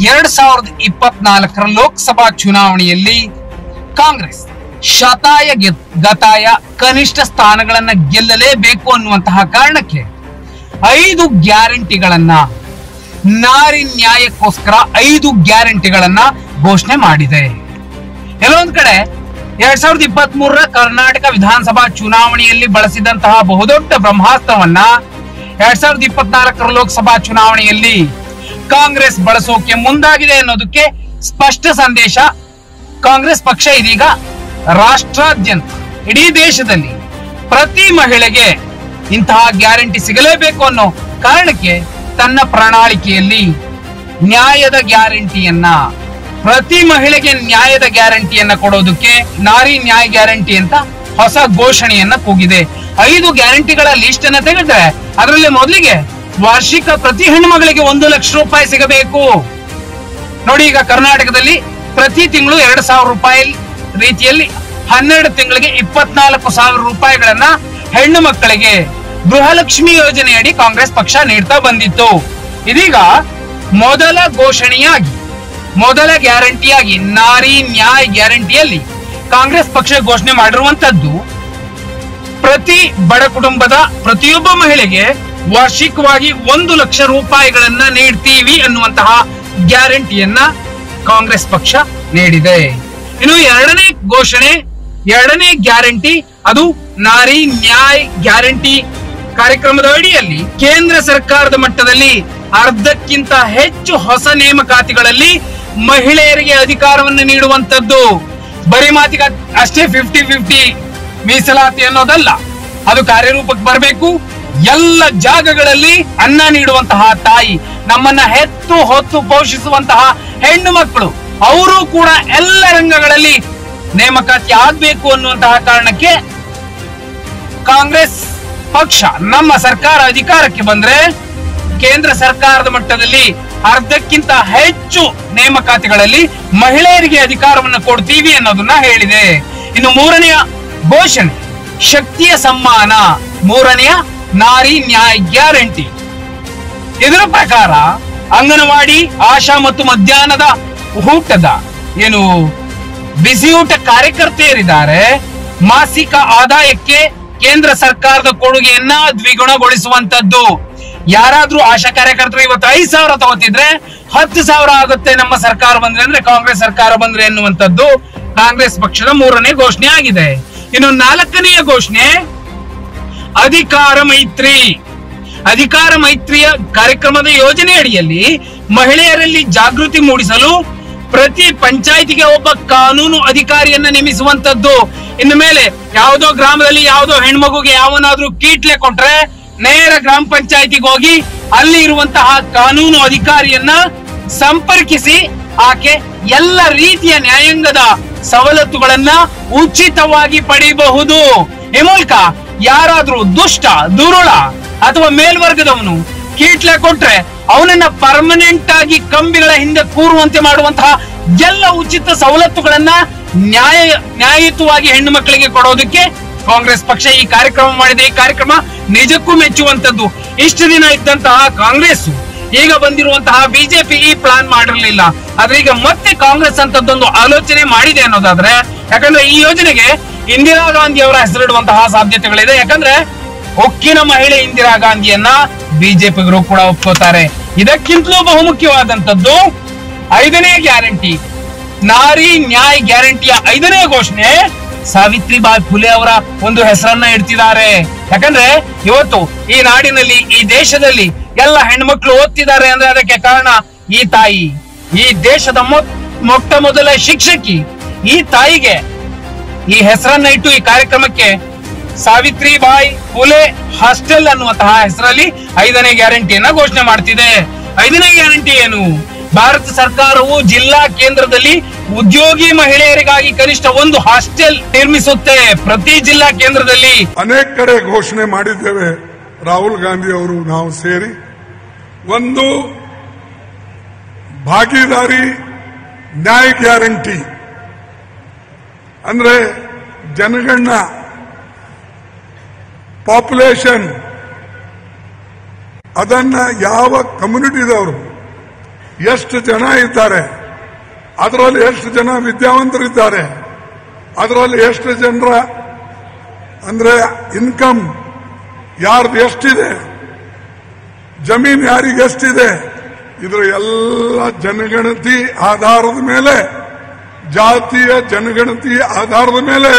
2024 ಲೋಕಸಭಾ ಚುನಾವಣೆಯಲ್ಲಿ ಕಾಂಗ್ರೆಸ್ ಶತಾಯ ಗತಾಯ ಕನಿಷ್ಠ ಸ್ಥಾನಗಳನ್ನ ಗೆಲ್ಲಲೇಬೇಕು ಅನ್ನುವಂತಹ ಕಾರಣಕ್ಕೆ 5 ಗ್ಯಾರಂಟಿಗಳನ್ನ ನಾರಿ ನ್ಯಾಯಕ್ಕೋಸ್ಕರ 5 ಗ್ಯಾರಂಟಿಗಳನ್ನ ಘೋಷಣೆ ಮಾಡಿದೆ. ಕೆಲವೊಂದ್ ಕಡೆ 2023 ಕರ್ನಾಟಕ ವಿಧಾನಸಭಾ ಚುನಾವಣೆಯಲ್ಲಿ ಬಳಸಿದಂತಹ ಬಹುದೊಡ್ಡ ಬ್ರಹ್ಮಾಸ್ತ್ರವನ್ನ 2024 ಲೋಕಸಭಾ ಚುನಾವಣೆಯಲ್ಲಿ ಕಾಂಗ್ರೆಸ್ ಬಳಸೋಕೆ ಮುಂದಾಗಿದೆ ಅನ್ನೋದಕ್ಕೆ ಸ್ಪಷ್ಟ ಸಂದೇಶ. ಕಾಂಗ್ರೆಸ್ ಪಕ್ಷ ಇದೀಗ ರಾಷ್ಟ್ರಾದ್ಯಂತ ಇಡೀ ದೇಶದಲ್ಲಿ ಪ್ರತಿ ಮಹಿಳೆಗೆ ಇಂತಹ ಗ್ಯಾರಂಟಿ ಸಿಗಲೇಬೇಕು ಅನ್ನೋ ಕಾರಣಕ್ಕೆ ತನ್ನ ಪ್ರಣಾಳಿಕೆಯಲ್ಲಿ ನ್ಯಾಯದ ಗ್ಯಾರಂಟಿಯನ್ನ, ಪ್ರತಿ ಮಹಿಳೆಗೆ ನ್ಯಾಯದ ಗ್ಯಾರಂಟಿಯನ್ನ ಕೊಡೋದಕ್ಕೆ ನಾರಿ ನ್ಯಾಯ ಗ್ಯಾರಂಟಿ ಅಂತ ಹೊಸ ಘೋಷಣೆಯನ್ನ ಕೂಗಿದೆ. 5 ಗ್ಯಾರಂಟಿಗಳ ಲಿಸ್ಟ್ ಅನ್ನ ತೆಗೆದ್ರೆ ಅದರಲ್ಲಿ ಮೊದಲಿಗೆ ವಾರ್ಷಿಕ ಪ್ರತಿ ಹೆಣ್ಣುಮಗಳಿಗೆ 1 ಲಕ್ಷ ರೂಪಾಯಿ ಸಿಗಬೇಕು. ನೋಡಿ, ಈಗ ಕರ್ನಾಟಕದಲ್ಲಿ ಪ್ರತಿ ತಿಂಗಳು 2,000 ರೂಪಾಯಿ ರೀತಿಯಲ್ಲಿ 12 ತಿಂಗಳಿಗೆ 24,000 ರೂಪಾಯಿಗಳನ್ನ ಹೆಣ್ಣು ಮಕ್ಕಳಿಗೆ ಗೃಹಲಕ್ಷ್ಮಿ ಯೋಜನೆಯಡಿ ಕಾಂಗ್ರೆಸ್ ಪಕ್ಷ ನೀಡ್ತಾ ಬಂದಿತ್ತು. ಇದೀಗ ಮೊದಲ ಘೋಷಣೆಯಾಗಿ, ಮೊದಲ ಗ್ಯಾರಂಟಿಯಾಗಿ ನಾರಿ ನ್ಯಾಯ ಗ್ಯಾರಂಟಿಯಲ್ಲಿ ಕಾಂಗ್ರೆಸ್ ಪಕ್ಷ ಘೋಷಣೆ ಮಾಡಿರುವಂತದ್ದು ಪ್ರತಿ ಬಡ ಕುಟುಂಬದ ಪ್ರತಿಯೊಬ್ಬ ಮಹಿಳೆಗೆ ವಾರ್ಷಿಕವಾಗಿ 1 ಲಕ್ಷ ರೂಪಾಯಿಗಳನ್ನ ನೀಡ್ತೀವಿ ಅನ್ನುವಂತಹ ಗ್ಯಾರಂಟಿಯನ್ನ ಕಾಂಗ್ರೆಸ್ ಪಕ್ಷ ನೀಡಿದೆ. ಇನ್ನು ಎರಡನೇ ಘೋಷಣೆ, ಎರಡನೇ ಗ್ಯಾರಂಟಿ ಅದು ನಾರಿ ನ್ಯಾಯ ಗ್ಯಾರಂಟಿ ಕಾರ್ಯಕ್ರಮದ ಅಡಿಯಲ್ಲಿ ಕೇಂದ್ರ ಸರ್ಕಾರದ ಮಟ್ಟದಲ್ಲಿ ಅರ್ಧಕ್ಕಿಂತ ಹೆಚ್ಚು ಹೊಸ ನೇಮಕಾತಿಗಳಲ್ಲಿ ಮಹಿಳೆಯರಿಗೆ ಅಧಿಕಾರವನ್ನು ನೀಡುವಂತದ್ದು. ಬರೀ ಮಾತಿಗೆ ಅಷ್ಟೇ 50-50 ಮೀಸಲಾತಿ ಅನ್ನೋದಲ್ಲ, ಅದು ಕಾರ್ಯರೂಪಕ್ಕೆ ಬರಬೇಕು. ಎಲ್ಲ ಜಾಗಗಳಲ್ಲಿ ಅನ್ನ ನೀಡುವಂತಹ ತಾಯಿ, ನಮ್ಮನ್ನ ಹೆತ್ತು ಹೊತ್ತು ಪೋಷಿಸುವಂತಹ ಹೆಣ್ಣು ಮಕ್ಕಳು, ಅವರು ಕೂಡ ಎಲ್ಲ ರಂಗಗಳಲ್ಲಿ ನೇಮಕಾತಿ ಆಗ್ಬೇಕು ಅನ್ನುವಂತಹ ಕಾರಣಕ್ಕೆ ಕಾಂಗ್ರೆಸ್ ಪಕ್ಷ, ನಮ್ಮ ಸರ್ಕಾರ ಅಧಿಕಾರಕ್ಕೆ ಬಂದ್ರೆ ಕೇಂದ್ರ ಸರ್ಕಾರದ ಮಟ್ಟದಲ್ಲಿ ಅರ್ಧಕ್ಕಿಂತ ಹೆಚ್ಚು ನೇಮಕಾತಿಗಳಲ್ಲಿ ಮಹಿಳೆಯರಿಗೆ ಅಧಿಕಾರವನ್ನು ಕೊಡ್ತೀವಿ ಅನ್ನೋದನ್ನ ಹೇಳಿದೆ. ಇನ್ನು ಮೂರನೆಯ ಘೋಷಣೆ ಶಕ್ತಿಯ ಸಮ್ಮಾನ, ಮೂರನೆಯ ನಾರಿ ನ್ಯಾಯ ಗ್ಯಾರಂಟಿ. ಇದರ ಪ್ರಕಾರ ಅಂಗನವಾಡಿ, ಆಶಾ ಮತ್ತು ಮಧ್ಯಾಹ್ನದ ಊಟದ ಏನು ಬಿಸಿಯೂಟ ಕಾರ್ಯಕರ್ತೆಯರಿದ್ದಾರೆ, ಮಾಸಿಕ ಆದಾಯಕ್ಕೆ ಕೇಂದ್ರ ಸರ್ಕಾರದ ಕೊಡುಗೆಯನ್ನ ದ್ವಿಗುಣಗೊಳಿಸುವಂತದ್ದು. ಯಾರಾದ್ರೂ ಆಶಾ ಕಾರ್ಯಕರ್ತರು ಇವತ್ತು 5,000 ತಗೋತಿದ್ರೆ 10,000 ಆಗುತ್ತೆ ನಮ್ಮ ಸರ್ಕಾರ ಬಂದ್ರೆ, ಅಂದ್ರೆ ಕಾಂಗ್ರೆಸ್ ಸರ್ಕಾರ ಬಂದ್ರೆ ಎನ್ನುವಂತದ್ದು ಕಾಂಗ್ರೆಸ್ ಪಕ್ಷದ ಮೂರನೇ ಘೋಷಣೆ ಆಗಿದೆ. ಇನ್ನು ನಾಲ್ಕನೆಯ ಘೋಷಣೆ ಅಧಿಕಾರ ಮೈತ್ರಿ. ಅಧಿಕಾರ ಮೈತ್ರಿಯ ಕಾರ್ಯಕ್ರಮದ ಯೋಜನೆ ಅಡಿಯಲ್ಲಿ ಮಹಿಳೆಯರಲ್ಲಿ ಜಾಗೃತಿ ಮೂಡಿಸಲು ಪ್ರತಿ ಪಂಚಾಯಿತಿಗೆ ಒಬ್ಬ ಕಾನೂನು ಅಧಿಕಾರಿಯನ್ನ ನೇಮಿಸುವಂತದ್ದು. ಇನ್ನು ಮೇಲೆ ಯಾವುದೋ ಗ್ರಾಮದಲ್ಲಿ ಯಾವುದೋ ಹೆಣ್ಮಗುಗೆ ಯಾವನಾದ್ರೂ ಕೀಟ್ಲೆ ಕೊಟ್ರೆ ನೇರ ಗ್ರಾಮ ಪಂಚಾಯಿತಿಗೆ ಹೋಗಿ ಅಲ್ಲಿ ಇರುವಂತಹ ಕಾನೂನು ಅಧಿಕಾರಿಯನ್ನ ಸಂಪರ್ಕಿಸಿ ಆಕೆ ಎಲ್ಲ ರೀತಿಯ ನ್ಯಾಯಾಂಗದ ಸವಲತ್ತುಗಳನ್ನ ಉಚಿತವಾಗಿ ಪಡೆಯಬಹುದು. ಈ ಮೂಲಕ ಯಾರಾದ್ರೂ ದುಷ್ಟ, ದುರುಳ ಅಥವಾ ಮೇಲ್ವರ್ಗದವನು ಕೀಟ್ಲೆ ಕೊಟ್ರೆ ಅವನನ್ನ ಪರ್ಮನೆಂಟ್ ಆಗಿ ಕಂಬಿಗಳ ಹಿಂದೆ ಕೂರುವಂತೆ ಮಾಡುವಂತಹ ಎಲ್ಲ ಉಚಿತ ಸವಲತ್ತುಗಳನ್ನ ನ್ಯಾಯಯುತವಾಗಿ ಹೆಣ್ಣು ಮಕ್ಕಳಿಗೆ ಕೊಡೋದಕ್ಕೆ ಕಾಂಗ್ರೆಸ್ ಪಕ್ಷ ಈ ಕಾರ್ಯಕ್ರಮ ಮಾಡಿದೆ. ಈ ಕಾರ್ಯಕ್ರಮ ನಿಜಕ್ಕೂ ಮೆಚ್ಚುವಂತದ್ದು. ಇಷ್ಟು ದಿನ ಇದ್ದಂತಹ ಕಾಂಗ್ರೆಸ್, ಈಗ ಬಂದಿರುವಂತಹ ಬಿಜೆಪಿ ಈ ಪ್ಲಾನ್ ಮಾಡಿರ್ಲಿಲ್ಲ. ಆದ್ರೆ ಈಗ ಮತ್ತೆ ಕಾಂಗ್ರೆಸ್ ಅಂತದ್ದೊಂದು ಆಲೋಚನೆ ಮಾಡಿದೆ ಅನ್ನೋದಾದ್ರೆ, ಯಾಕಂದ್ರೆ ಈ ಯೋಜನೆಗೆ ಇಂದಿರಾ ಗಾಂಧಿ ಅವರ ಹೆಸರಿಡುವಂತಹ ಸಾಧ್ಯತೆಗಳಿದೆ. ಯಾಕಂದ್ರೆ ಒಕ್ಕಿನ ಮಹಿಳೆ ಇಂದಿರಾ ಗಾಂಧಿಯನ್ನ ಬಿಜೆಪಿಗರು ಕೂಡ ಒಪ್ಕೋತಾರೆ. ಇದಕ್ಕಿಂತಲೂ ಬಹುಮುಖ್ಯವಾದಂತದ್ದು 5ನೇ ಗ್ಯಾರಂಟಿ, ನಾರಿ ನ್ಯಾಯ ಗ್ಯಾರಂಟಿಯ 5ನೇ ಘೋಷಣೆ ಸಾವಿತ್ರಿಬಾಯಿ ಫುಲೆ ಅವರ ಒಂದು ಹೆಸರನ್ನ ಇಡ್ತಿದ್ದಾರೆ. ಯಾಕಂದ್ರೆ ಇವತ್ತು ಈ ನಾಡಿನಲ್ಲಿ, ಈ ದೇಶದಲ್ಲಿ ಎಲ್ಲ ಹೆಣ್ಮಕ್ಳು ಓದ್ತಿದ್ದಾರೆ ಅಂದ್ರೆ ಅದಕ್ಕೆ ಕಾರಣ ಈ ತಾಯಿ, ಈ ದೇಶದ ಮೊಟ್ಟ ಮೊದಲ ಶಿಕ್ಷಕಿ. ಈ ತಾಯಿಗೆ ಈ ಹೆಸರನ್ನ ಇಟ್ಟು ಈ ಕಾರ್ಯಕ್ರಮಕ್ಕೆ ಸಾವಿತ್ರಿಬಾಯಿ ಫುಲೆ ಹಾಸ್ಟೆಲ್ ಅನ್ನುವಂತಹ ಹೆಸರಲ್ಲಿ 5ನೇ ಗ್ಯಾರಂಟಿಯನ್ನ ಘೋಷಣೆ ಮಾಡ್ತಿದೆ. 5ನೇ ಗ್ಯಾರಂಟಿ ಏನು? ಭಾರತ ಸರ್ಕಾರವು ಜಿಲ್ಲಾ ಕೇಂದ್ರದಲ್ಲಿ ಉದ್ಯೋಗಿ ಮಹಿಳೆಯರಿಗಾಗಿ ಕನಿಷ್ಠ 1 ಹಾಸ್ಟೆಲ್ ನಿರ್ಮಿಸುತ್ತೆ. ಪ್ರತಿ ಜಿಲ್ಲಾ ಕೇಂದ್ರದಲ್ಲಿ ಅನೇಕ ಕಡೆ ಘೋಷಣೆ ಮಾಡಿದ್ದೇವೆ. ರಾಹುಲ್ ಗಾಂಧಿ ಅವರು ನಾವು ಸೇರಿ ಒಂದು ಭಾಗಿದಾರಿ ನ್ಯಾಯ ಗ್ಯಾರಂಟಿ ಅಂದ್ರೆ ಜನಗಣನ ಪಾಪ್ಯುಲೇಷನ್ ಅದನ್ನ ಯಾವ ಕಮ್ಯುನಿಟಿದವರು ಎಷ್ಟು ಜನ ಇದ್ದಾರೆ, ಅದರಲ್ಲಿ ಎಷ್ಟು ಜನ ವಿದ್ಯಾವಂತರಿದ್ದಾರೆ, ಅದರಲ್ಲಿ ಎಷ್ಟು ಜನರ ಅಂದ್ರೆ ಇನ್ಕಮ್ ಯಾರ್ದು ಎಷ್ಟಿದೆ, ಜಮೀನು ಯಾರಿಗೆ ಎಷ್ಟಿದೆ, ಇದರ ಎಲ್ಲ ಜನಗಣತಿ ಆಧಾರದ ಮೇಲೆ, ಜಾತಿಯ ಜನಗಣತಿ ಆಧಾರದ ಮೇಲೆ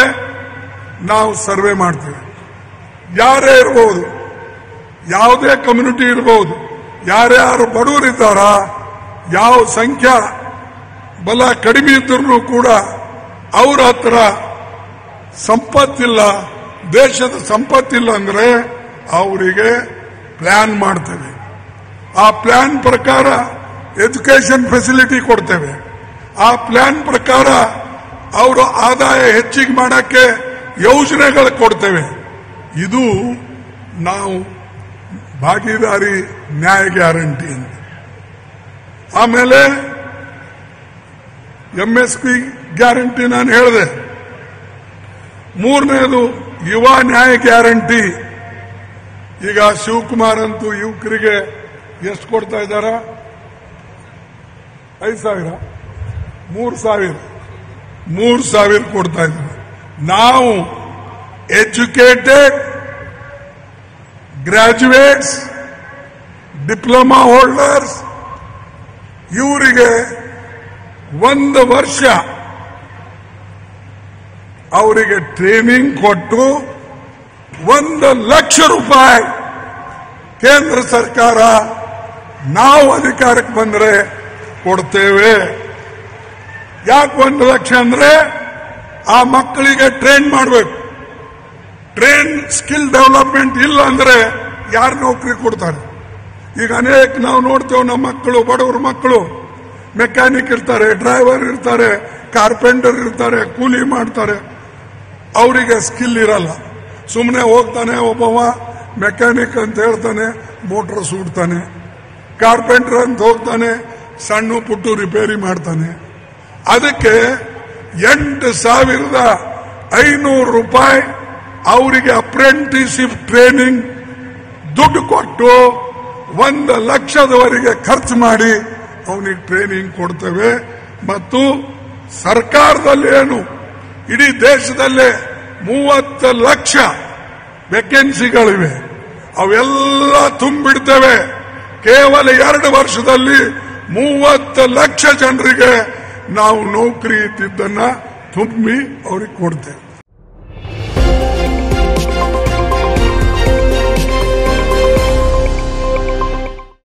ನಾವು ಸರ್ವೆ ಮಾಡ್ತೀವಿ. ಯಾರೇ ಇರಬಹುದು, ಯಾವುದೇ ಕಮ್ಯುನಿಟಿ ಇರಬಹುದು, ಯಾರ್ಯಾರು ಬಡವರಿದ್ದಾರ, ಯಾವ ಸಂಖ್ಯಾ ಬಲ ಕಡಿಮೆ ಇದ್ರೂ ಕೂಡ ಅವ್ರ ಹತ್ರ ಸಂಪತ್ತಿಲ್ಲ, ದೇಶದ ಸಂಪತ್ತಿಲ್ಲ ಅಂದ್ರೆ ಅವರಿಗೆ ಪ್ಲಾನ್ ಮಾಡ್ತೇವೆ. ಆ ಪ್ಲಾನ್ ಪ್ರಕಾರ ಎಜುಕೇಶನ್ ಫೆಸಿಲಿಟಿ ಕೊಡ್ತೇವೆ. ಆ ಪ್ಲಾನ್ ಪ್ರಕಾರ ಅವರ ಆದಾಯ ಹೆಚ್ಚಿಗೆ ಮಾಡಕ್ಕೆ ಯೋಜನೆಗಳು ಕೊಡ್ತೇವೆ. ಇದು ನಾವು ಭಾಗೀದಾರಿ ನ್ಯಾಯ ಗ್ಯಾರಂಟಿ ಅಂತ. ಆಮೇಲೆ MSP ಗ್ಯಾರಂಟಿ ನಾನು ಹೇಳಿದೆ. ಮೂರನೇದು ಯುವ ನ್ಯಾಯ ಗ್ಯಾರಂಟಿ. ಈಗ ಶಿವಕುಮಾರ್ ಅಂತೂ ಯುವಕರಿಗೆ ಎಷ್ಟು ಕೊಡ್ತಾ ಇದ್ದಾರ? 5,000, 3,000 ಕೊಡ್ತಾ ಇದ್ದಾರೆ. ನಾವು ಎಜುಕೇಟೆಡ್ ಗ್ರಾಜ್ಯುಯೇಟ್ಸ್, ಡಿಪ್ಲೊಮಾ ಹೋಲ್ಡರ್ಸ್ ಇವರಿಗೆ 1 ವರ್ಷ ಅವರಿಗೆ ಟ್ರೈನಿಂಗ್ ಕೊಟ್ಟು 1,00,000 ರೂಪಾಯಿ ಕೇಂದ್ರ ಸರ್ಕಾರ ನಾವು ಅಧಿಕಾರಕ್ಕೆ ಬಂದರೆ ಕೊಡ್ತೇವೆ. ಯಾಕೆ 1,00,000 ಅಂದ್ರೆ ಆ ಮಕ್ಕಳಿಗೆ ಟ್ರೈನ್ ಮಾಡಬೇಕು. ಟ್ರೈನ್ ಸ್ಕಿಲ್ ಡೆವಲಪ್ಮೆಂಟ್ ಇಲ್ಲ ಅಂದ್ರೆ ಯಾರು ನೌಕರಿ ಕೊಡ್ತಾರೆ? ಈಗ ಅನೇಕ ನಾವು ನೋಡ್ತೇವೆ, ನಮ್ಮ ಮಕ್ಕಳು, ಬಡವರ ಮಕ್ಕಳು ಮೆಕ್ಯಾನಿಕ್ ಇರ್ತಾರೆ, ಡ್ರೈವರ್ ಇರ್ತಾರೆ, ಕಾರ್ಪೆಂಟರ್ ಇರ್ತಾರೆ, ಕೂಲಿ ಮಾಡ್ತಾರೆ. ಅವರಿಗೆ ಸ್ಕಿಲ್ ಇರಲ್ಲ. ಸುಮ್ಮನೆ ಹೋಗ್ತಾನೆ, ಒಬ್ಬವ ಮೆಕ್ಯಾನಿಕ್ ಅಂತ ಹೇಳ್ತಾನೆ, ಮೋಟರ್ ಸುಡ್ತಾನೆ. ಕಾರ್ಪೆಂಟರ್ ಅಂತ ಹೋಗ್ತಾನೆ, ಸಣ್ಣ ಪುಟ್ಟು ರಿಪೇರಿ ಮಾಡ್ತಾನೆ. ಅದಕ್ಕೆ 8,500 ರೂಪಾಯಿ ಅವರಿಗೆ ಅಪ್ರೆಂಟಿಸ್ಶಿಪ್ ಟ್ರೈನಿಂಗ್ ದುಡ್ಡು ಕೊಟ್ಟು 1,00,000 ಖರ್ಚು ಮಾಡಿ ಅವನಿಗೆ ಟ್ರೈನಿಂಗ್ ಕೊಡ್ತೇವೆ. ಮತ್ತು ಸರ್ಕಾರದಲ್ಲಿ ಏನು ಇಡೀ ದೇಶದಲ್ಲೇ 30 ಲಕ್ಷ ವೇಕೆನ್ಸಿಗಳಿವೆ, ಅವೆಲ್ಲ ತುಂಬಿಡ್ತೇವೆ. ಕೇವಲ 2 ವರ್ಷದಲ್ಲಿ 30 ಲಕ್ಷ ಜನರಿಗೆ ನಾವು ನೌಕರಿ ಇದ್ದಿದ್ದನ್ನ ತುಂಬಿ ಅವ್ರಿಗೆ ಕೊಡ್ತೇವೆ.